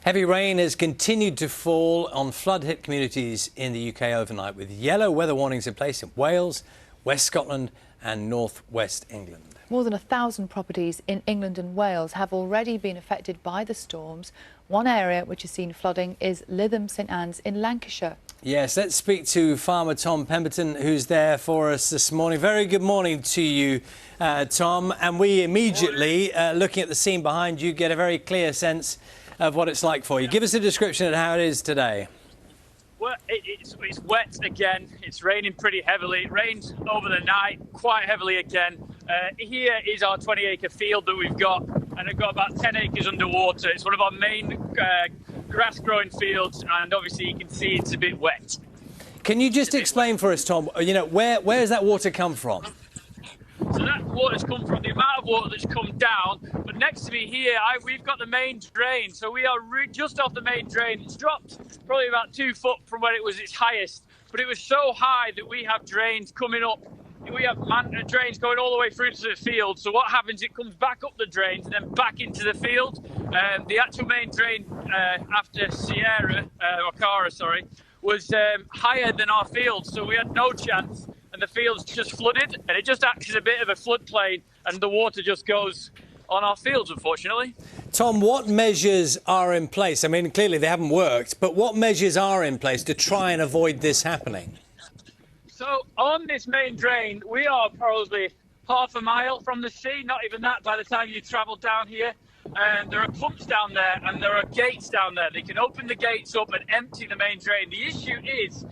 Heavy rain has continued to fall on flood-hit communities in the UK overnight, with yellow weather warnings in place in Wales, West Scotland and North West England. More than 1,000 properties in England and Wales have already been affected by the storms. One area which has seen flooding is Lytham St Annes in Lancashire. Yes, let's speak to farmer Tom Pemberton, who's there for us this morning. Very good morning to you, Tom. And we immediately, looking at the scene behind you, get a very clear sense of what it's like for you. Give us a description of how it is today. Well, it's wet again. It's raining pretty heavily. It rained over the night quite heavily again. Here is our 20-acre field that we've got, and I've got about 10 acres underwater. It's one of our main grass-growing fields, and obviously you can see it's a bit wet. Can you just explain for us, Tom, you know, where does that water come from? So that water's come from the amount of water that's come down, but next to me here, we've got the main drain. So we are just off the main drain. It's dropped probably about 2 foot from where it was its highest, but it was so high that we have drains coming up. We have drains going all the way through to the field. So what happens, it comes back up the drains and then back into the field. The actual main drain after Ciara, was higher than our field. So we had no chance. And the field's just flooded, and it just acts as a bit of a floodplain, and the water just goes on our fields, unfortunately. Tom, what measures are in place? I mean, clearly they haven't worked, but what measures are in place to try and avoid this happening? So on this main drain, we are probably half a mile from the sea, not even that by the time you travel down here. And there are pumps down there, and there are gates down there. They can open the gates up and empty the main drain. The issue is,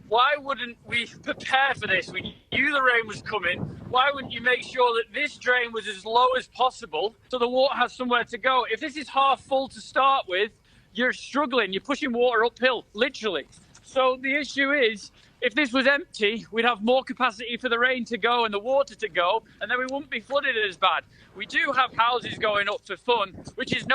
why wouldn't we prepare for this? We knew the rain was coming. Why wouldn't you make sure that this drain was as low as possible so the water has somewhere to go? If this is half full to start with, you're struggling. You're pushing water uphill, literally. So the issue is, if this was empty, we'd have more capacity for the rain to go and the water to go, and then we wouldn't be flooded as bad. We do have houses going up for fun, which is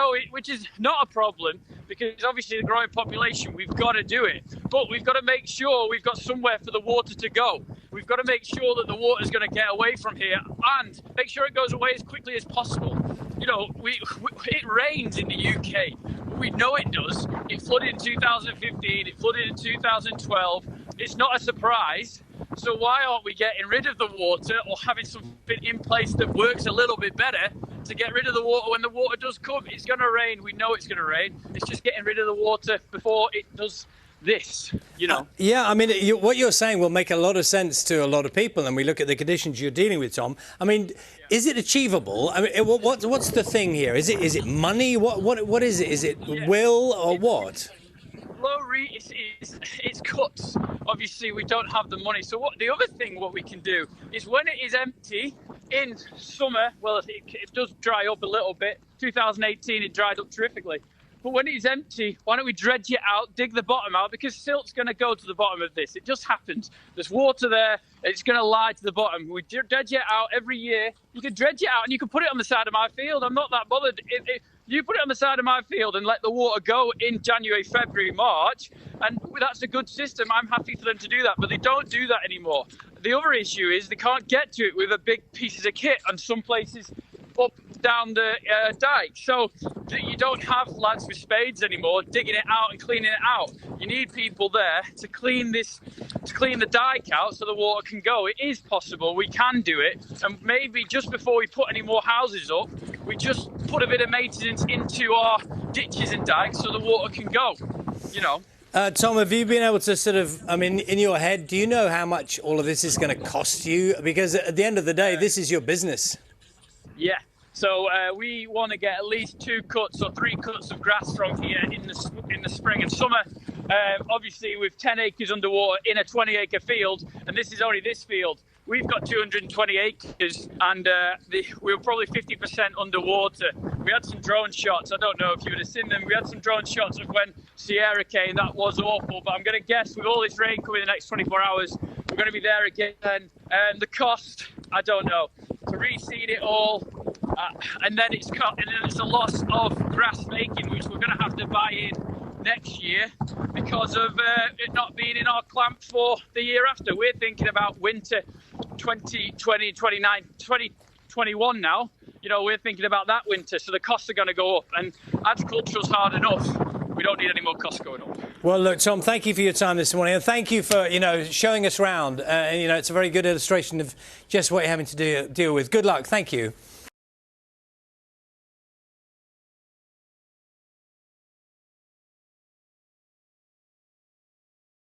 not a problem, because obviously the growing population, we've got to do it. But we've got to make sure we've got somewhere for the water to go. We've got to make sure that the water is going to get away from here and make sure it goes away as quickly as possible. You know, it rains in the UK. We know it does. It flooded in 2015, it flooded in 2012. It's not a surprise. So why aren't we getting rid of the water or having something in place that works a little bit better to get rid of the water when the water does come? It's going to rain. We know it's going to rain. It's just getting rid of the water before it does this, you know. Yeah, I mean, what you're saying will make a lot of sense to a lot of people, and we look at the conditions you're dealing with, Tom. I mean, is it achievable? I mean, what's the thing here? Is it money? What is it? Is it will or what? It's cuts. Obviously, we don't have the money. So the other thing we can do is, when it is empty in summer, well, it does dry up a little bit. 2018, it dried up terrifically. But when it is empty, why don't we dredge it out, dig the bottom out, because silt's going to go to the bottom of this. It just happens. There's water there. It's going to lie to the bottom. We dredge it out every year. You can dredge it out and you can put it on the side of my field. I'm not that bothered. You put it on the side of my field and let the water go in January, February, March, and that's a good system. I'm happy for them to do that, but they don't do that anymore. The other issue is they can't get to it with a big pieces of kit, and some places up down the dike. So you don't have lads with spades anymore digging it out and cleaning it out. You need people there to clean the dike out so the water can go. It is possible. We can do it. And maybe just before we put any more houses up, we just put a bit of maintenance into our ditches and dikes so the water can go, you know. Tom, have you been able to sort of, I mean, in your head, do you know how much all of this is going to cost you? Because at the end of the day, this is your business. Yeah, so we want to get at least 2 cuts or 3 cuts of grass from here in the spring and summer. Obviously, with 10 acres underwater in a 20-acre field, and this is only this field, we've got 220 acres, and we were probably 50% underwater. We had some drone shots. I don't know if you would have seen them. We had some drone shots of when Ciara came. That was awful, but I'm going to guess with all this rain coming in the next 24 hours, we're going to be there again. And the cost, I don't know. To reseed it all, and then it's a loss of grass making, which we're going to have to buy in next year because of it not being in our clamp for the year after. We're thinking about winter 2020, 2021 now. You know, we're thinking about that winter, so the costs are going to go up, and agriculture's hard enough. we don't need any more costs going up. Well, look, Tom, thank you for your time this morning, and thank you for, showing us around. It's a very good illustration of just what you're having to deal with. Good luck. Thank you.